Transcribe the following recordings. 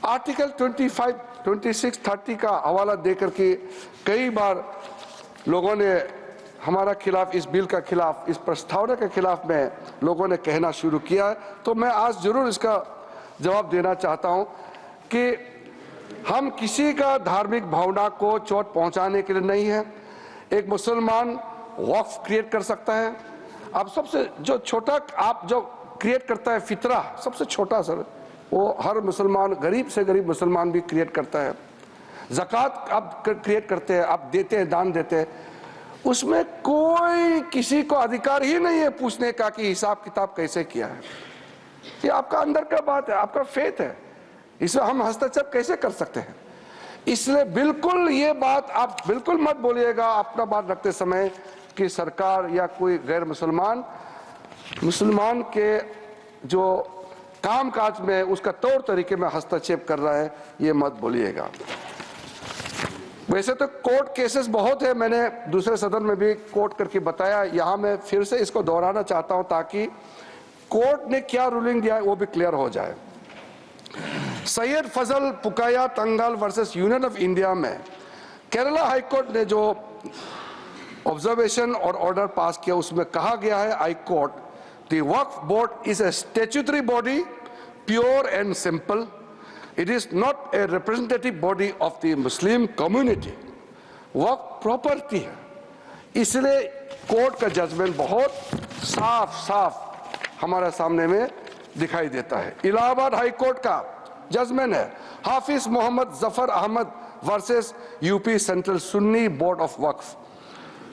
Article 25, 26, 30 का हवाला देकर के कई बार लोगों ने हमारा खिलाफ, इस बिल का खिलाफ, इस प्रस्तावना के खिलाफ में लोगों ने कहना शुरू किया है। तो मैं आज जरूर इसका जवाब देना चाहता हूं कि हम किसी का धार्मिक भावना को चोट पहुंचाने के लिए नहीं है। एक मुसलमान वक्फ क्रिएट कर सकता है। अब सबसे जो छोटा आप जो क्रिएट करता है फितरा, सबसे छोटा सर, वो हर मुसलमान, गरीब से गरीब मुसलमान भी क्रिएट करता है। ज़कात आप क्रिएट करते हैं, आप देते हैं, दान देते हैं, उसमें कोई किसी को अधिकार ही नहीं है पूछने का कि हिसाब किताब कैसे किया है। ये आपका अंदर का बात है, आपका फेथ है, इसमें हम हस्तक्षेप कैसे कर सकते हैं? इसलिए बिल्कुल ये बात आप बिल्कुल मत बोलिएगा अपना बात रखते समय कि सरकार या कोई गैर मुसलमान के जो कामकाज में उसका तौर तरीके में हस्तक्षेप कर रहा है, ये मत बोलिएगा। वैसे तो कोर्ट केसेस बहुत है, मैंने दूसरे सदन में भी कोर्ट करके बताया, यहाँ मैं फिर से इसको दोहराना चाहता हूँ ताकि कोर्ट ने क्या रूलिंग दिया है वो भी क्लियर हो जाए। सैयद फजल पुकाया तंगाल वर्सेस यूनियन ऑफ इंडिया में केरला हाई कोर्ट ने जो ऑब्जर्वेशन और ऑर्डर पास किया उसमें कहा गया है, I quote, the Waqf board is a statutory body, pure and simple, it is not a representative body of the Muslim community. Waqf property है, इसलिए कोर्ट का जजमेंट बहुत साफ हमारे सामने में दिखाई देता है। इलाहाबाद हाई कोर्ट का जजमेंट है Hafiz Mohammad Zafar Ahmad versus UP central Sunni board of Waqf.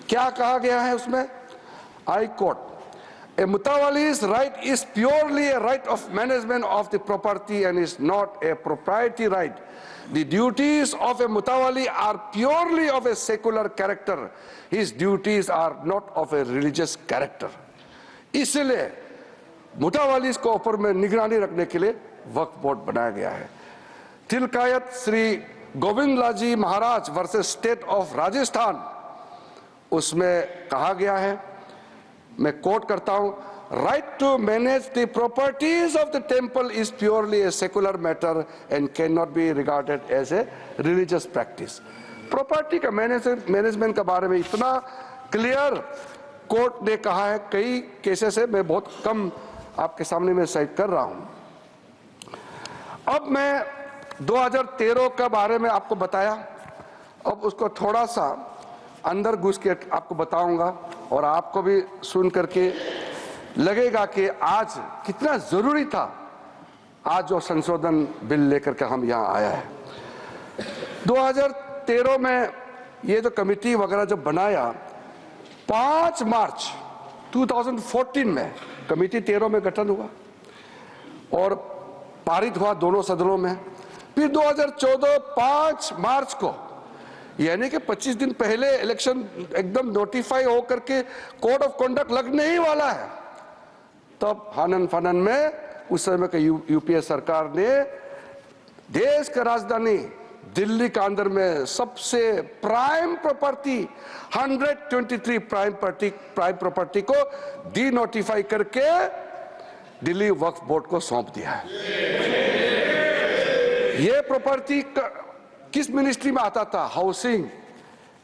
क्या कहा गया है उसमें? High court, a mutawali's right is purely a right of management of the property and is not a proprietary right. The duties of a mutawali are purely of a secular character. His duties are not of a religious character. इसलिए मुतावालिस को ऊपर में निगरानी रखने के लिए वक्फ board बनाया गया है। Tilkayat Shri Govind Lalji Maharaj versus state of Rajasthan, उसमें कहा गया है, मैं कोट करता हूं, right to manage the properties of the temple is purely a secular matter and can not be regarded as a religious practice. Property का मैनेजमेंट के बारे में इतना क्लियर कोर्ट ने कहा है, कई केसेस है, मैं बहुत कम आपके सामने में साइट कर रहा हूं। अब मैं 2013 के बारे में आपको बताया, अब उसको थोड़ा सा अंदर घुस के आपको बताऊंगा और आपको भी सुन करके लगेगा कि आज कितना जरूरी था आज जो संशोधन बिल लेकर के हम यहाँ आया है। 2013 में ये जो कमेटी वगैरह जो बनाया, 5 मार्च 2014 में कमेटी 13 में गठन हुआ और पारित हुआ दोनों सदनों में। फिर 2014 5 मार्च को, यानी कि 25 दिन पहले इलेक्शन एकदम नोटिफाई हो करके कोड ऑफ कंडक्ट लगने ही वाला है, तब हनन फनन में उस समय के यूपीए सरकार ने देश का राजधानी दिल्ली के अंदर में सबसे प्राइम प्रॉपर्टी 123 प्राइम प्रॉपर्टी को डी नोटिफाई करके दिल्ली वक्फ बोर्ड को सौंप दिया है। ये प्रॉपर्टी किस मिनिस्ट्री में आता था? Housing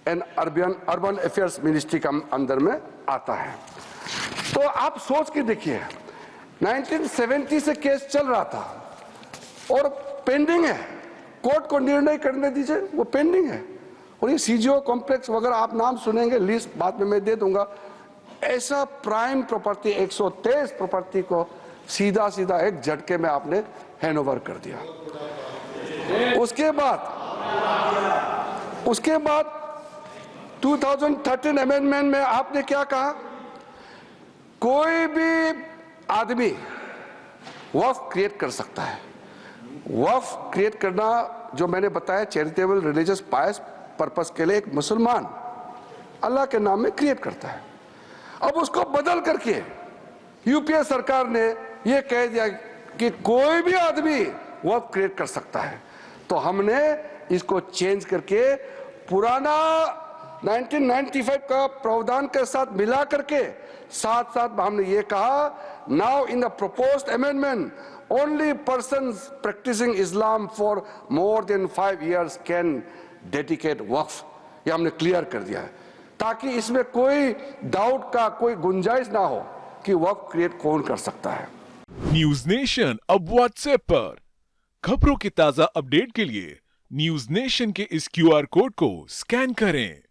and urban affairs ministry का अंदर में आता है। तो आप सोच के देखिए, 1970 से केस चल रहा था और पेंडिंग है, कोर्ट को निर्णय करने दीजिए, वो पेंडिंग है। और ये सीजीओ कॉम्प्लेक्स वगैरह आप नाम सुनेंगे, लिस्ट बाद में मैं दे दूंगा। ऐसा प्राइम प्रॉपर्टी 123 प्रॉपर्टी को सीधा एक झटके में आपने हैंडओवर कर दिया। उसके बाद 2013 अमेंडमेंट में आपने क्या कहा? कोई भी आदमी वक्फ क्रिएट कर सकता है। वक्फ क्रिएट करना जो मैंने बताया चैरिटेबल रिलीजियस पायस पर्पस के लिए एक मुसलमान अल्लाह के नाम में क्रिएट करता है। अब उसको बदल करके यूपीए सरकार ने यह कह दिया कि कोई भी आदमी वक्फ क्रिएट कर सकता है। तो हमने इसको चेंज करके पुराना 1995 का प्रावधान के साथ मिला करके साथ हमने ये कहा, now in the proposed amendment only persons practicing Islam for more than 5 years can dedicate waqf. ये हमने क्लियर कर दिया है ताकि इसमें कोई डाउट का कोई गुंजाइश ना हो कि वक्फ क्रिएट कौन कर सकता है। न्यूज नेशन अब व्हाट्सएप पर खबरों के ताजा अपडेट के लिए न्यूज नेशन के इस क्यूआर कोड को स्कैन करें।